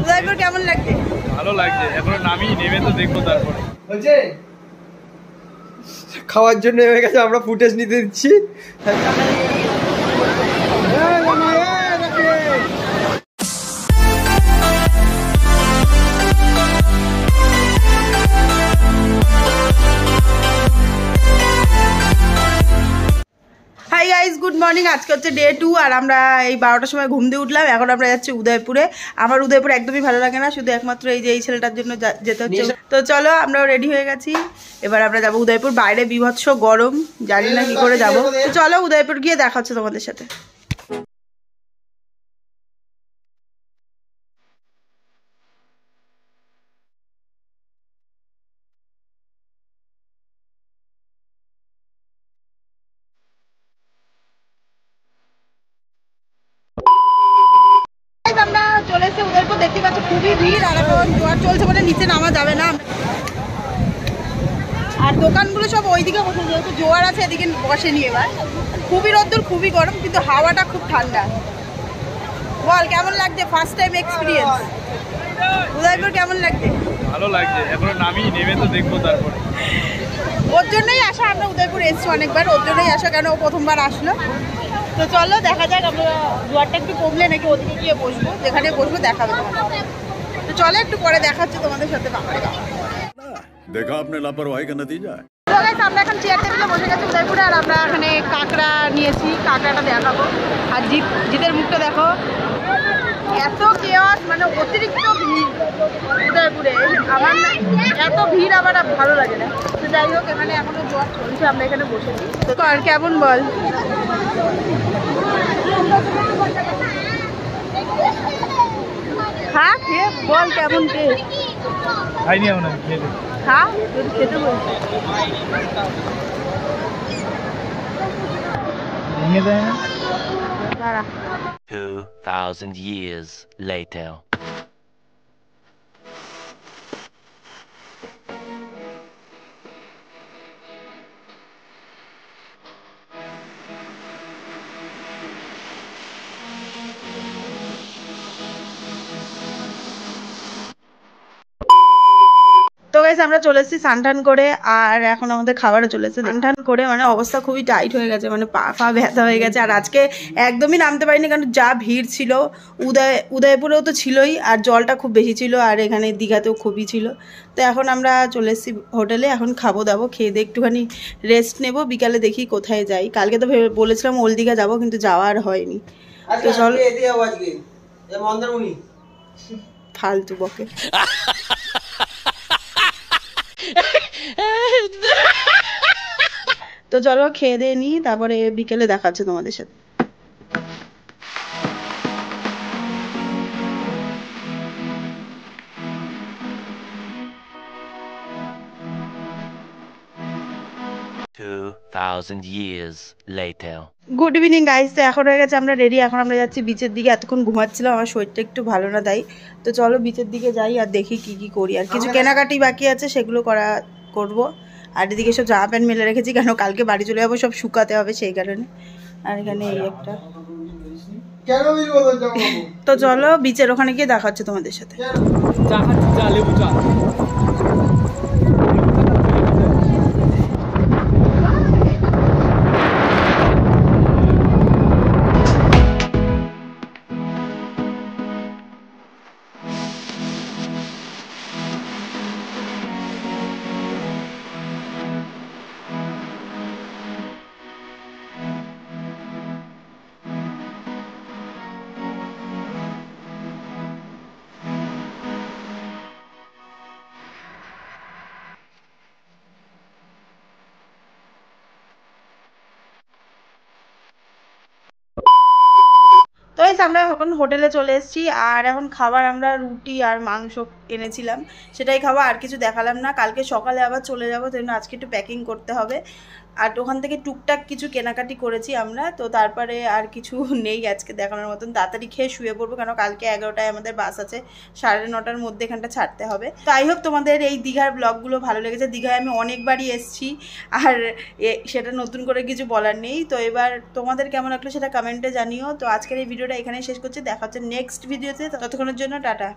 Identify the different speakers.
Speaker 1: উদয়পুর কেমন লাগছে?
Speaker 2: ভালো লাগছে, এখনো নামি নেমে তো দেখবো তারপরে।
Speaker 3: হচ্ছে খাওয়ার জন্য নেমে গেছে, আমরা ফুটেজ নিতে দিচ্ছি।
Speaker 1: Hi guys, good morning. আজকে হচ্ছে ডে 2 আর আমরা এই 12টার সময় ঘুম দিয়ে উঠলাম। এখন আমরা যাচ্ছি উদয়পুরে। আমার উদয়পুর একদমই ভালো লাগে না, শুধু একমাত্র এই যে এই ছেলেটার জন্য যেতে হচ্ছে। তো চলো, আমরাও রেডি হয়ে গেছি। এবার আমরা যাবো উদয়পুর। বাইরে বিভৎস গরম, জানি না কি করে যাবো। তো চলো উদয়পুর গিয়ে দেখা হচ্ছে তোমাদের সাথে। আমরা চলে এসেছি উদয়পুর। দেখতে পাচ্ছি খুবই ভিড়, আর এখন জোয়ার চলছে বলে নিচে নামা যাবে না। আর দোকানগুলো সব ওইদিকে বসে, যেহেতু জোয়ার আছে এদিকে বসেনি। এবার খুবই রোদ্দুর, খুবই গরম, কিন্তু হাওয়াটা খুব ঠান্ডা। বল কেমন লাগছে ফার্স্ট টাইম এক্সপিরিয়েন্স? উদয়পুর কেমন লাগছে?
Speaker 2: ভালো লাগছে, এখনো নামি নেমে তো দেখবো তারপরে।
Speaker 1: ওর জন্যই আসা, আমরা উদয়পুর এসছি অনেকবার, ওর জন্যই আসা, কেন ও প্রথমবার আসলো। তো চলো দেখা যাক, আমরা জোয়ারটা একটু কমলে নাকি ওদিকে গিয়ে বসবো, যেখানে বসবো দেখাবে তোমাদের। তো চলো একটু পরে দেখাচ্ছে তোমাদের সাথে।
Speaker 4: देखा आपने लापरवाही का नतीजा है।
Speaker 1: আমরা এখন চেয়ার টেবিলে বসে গেছি উদয়পুরে, আর আমরা এখানে কাঁকড়া নিয়েছি, কাঁকড়াটা দেখাবো। আর জিতের মুখটা দেখো, এত কেওয়াস, মানে অতিরিক্ত ভিড় উদয়পুরে। আমার না এত ভিড় আমার ভালো লাগে না। তো যাই হোক, এখানে এখনো জোয়ার চলছে, আমরা এখানে বসেছি। তো আর কেমন বল? হ্যাঁ, খেয়ে বল কেমন টেস্ট।
Speaker 2: খাইনি এখন, খেয়ে
Speaker 1: হ্যাঁ, যদি খেতে বলছি।
Speaker 2: ভেঙে দেয় না।
Speaker 5: 2000 years later.
Speaker 1: তো গাইস, আমরা চলে এসেছি স্নান করে, আর এখন আমাদের খাবারও চলে এসেছে। স্নান করে মানে অবস্থা খুবই টাইট হয়ে গেছে, মানে পা ফা ব্যথা হয়ে গেছে। আর আজকে একদমই নামতে পারিনি, কারণ যা ভিড় ছিল। উদয়পুরেও তো ছিলই, আর জলটা খুব বেশি ছিল, আর এখানে দীঘাতেও খুবই ছিল। তো এখন আমরা চলে এসেছি হোটেলে, এখন খাবো দাবো, খেয়ে দিয়ে একটুখানি রেস্ট নেবো। বিকালে দেখি কোথায় যাই। কালকে তো বলেছিলাম ওল্ড দীঘা যাবো, কিন্তু যাওয়া আর হয়নি। তো চল, ফালতু বকে। তো চলো খেয়ে দিয়ে নিই, তারপরে বিকেলে দেখাচ্ছে তোমাদের সাথে।
Speaker 5: years later.
Speaker 1: Good evening guys. তো এখন হয়ে গেছে আমরা রেডি, এখন আমরা যাচ্ছি বিচের দিকে। এতক্ষণ ঘুমাচ্ছিলাম, আমার শরীরটা একটু ভালো না তাই। তো চলো বিচের দিকে যাই, আর দেখি কি কি করি। আর কিছু কেনাকাটি বাকি আছে, সেগুলো করব। আর এদিকে সব জামা প্যান্ট মেলে রেখেছি, কেন কালকে বাড়ি চলে যাবো, সব শুকাতে হবে সেই কারণে। আর এখানে এই একটা। তো চলো বিচের ওখানে গিয়ে দেখা হচ্ছে তোমাদের সাথে। তো আমরা এখন হোটেলে চলে এসেছি, আর এখন খাবার আমরা রুটি আর মাংস এনেছিলাম, সেটাই খাবো। আর কিছু দেখালাম না, কালকে সকালে আবার চলে যাবো, তাই জন্য আজকে একটু প্যাকিং করতে হবে। আর ওখান থেকে টুকটাক কিছু কেনাকাটি করেছি আমরা। তো তারপরে আর কিছু নেই আজকে দেখানোর মতন। তাড়াতাড়ি খেয়ে শুয়ে পড়বো, কারণ কালকে 11টায় আমাদের বাস আছে, 9:30টার মধ্যে এখানটা ছাড়তে হবে। তো আই হোপ তোমাদের এই দীঘার ব্লগগুলো ভালো লেগেছে। দীঘায় আমি অনেকবারই এসেছি, আর সেটা নতুন করে কিছু বলার নেই। তো এবার তোমাদের কেমন লাগলো সেটা কমেন্টে জানিও। তো আজকের এই ভিডিওটা এখানে শেষ করছি, দেখা হচ্ছে নেক্সট ভিডিওতে। ততক্ষণের জন্য টাটা।